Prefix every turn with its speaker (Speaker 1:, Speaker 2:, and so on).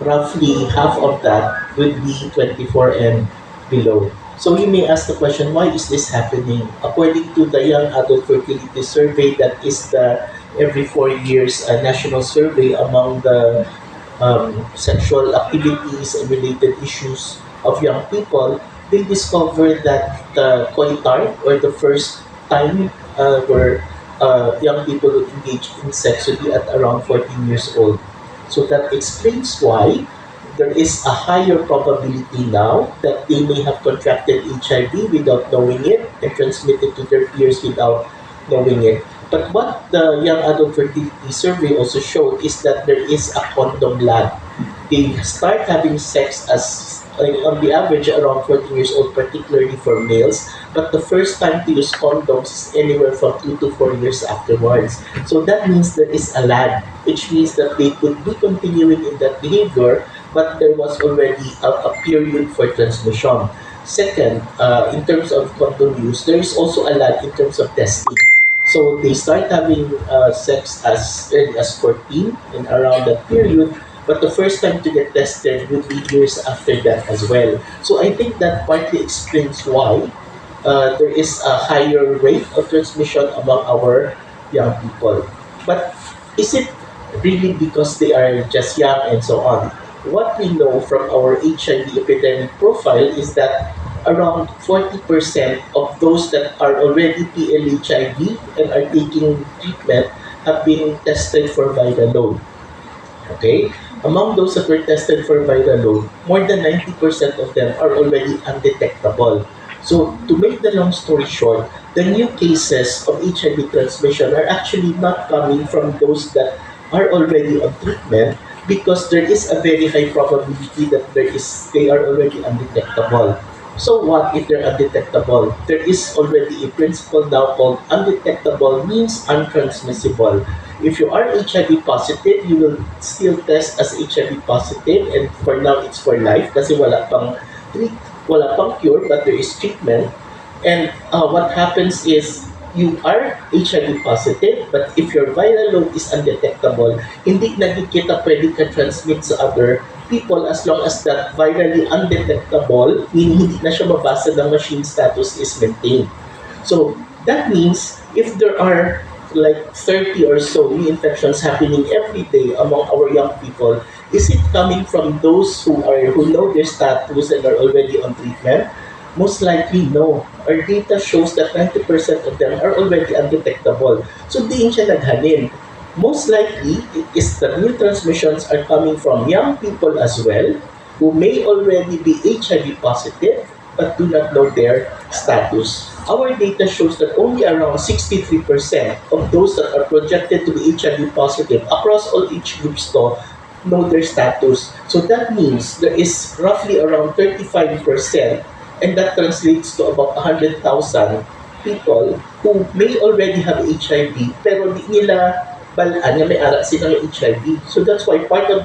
Speaker 1: roughly half of that would be 24 and below. So you may ask the question, why is this happening? According to the Young Adult Fertility Survey, that is the every 4 years national survey among the sexual activities and related issues of young people, they discovered that the coitar, or the first time where young people would engage in sex, would be at around 14 years old. So that explains why there is a higher probability now that they may have contracted HIV without knowing it and transmitted to their peers without knowing it. But what the Young Adult Fertility Survey also showed is that there is a condom lag. They start having sex as on the average around 14 years old, particularly for males, but the first time to use condoms is anywhere from 2 to 4 years afterwards. So that means there is a lag, which means that they could be continuing in that behavior, but there was already a period for transmission. Second, in terms of condom use, there is also a lag in terms of testing. So they start having sex as early as 14 and around that period, but the first time to get tested would be years after that as well. So I think that partly explains why there is a higher rate of transmission among our young people. But is it really because they are just young and so on? What we know from our HIV epidemic profile is that around 40% of those that are already PLHIV and are taking treatment have been tested for viral load. Okay? Among those that were tested for viral load, more than 90% of them are already undetectable. So, to make the long story short, the new cases of HIV transmission are actually not coming from those that are already on treatment, because there is a very high probability that they are already undetectable. So what if they're undetectable? There is already a principle now called undetectable means untransmissible. If you are HIV positive, you will still test as HIV positive, and for now it's for life kasi treat, wala pang cure, but there is treatment. And what happens is you are HIV positive, but if your viral load is undetectable, hindi na din kita pwede ka-transmit sa other people as long as that virally undetectable, meaning hindi na siya mabasa ng machine status, is maintained. So that means if there are like 30 or so reinfections happening every day among our young people, is it coming from those who know their status and are already on treatment? Most likely, no. Our data shows that 90% of them are already undetectable. So, diin siya naghanin. Most likely, it is the new transmissions are coming from young people as well, who may already be HIV positive but do not know their status. Our data shows that only around 63% of those that are projected to be HIV positive across all age groups know their status. So that means there is roughly around 35%, and that translates to about 100,000 people who may already have HIV pero di nila balaan na may ara silang HIV. So that's why part of the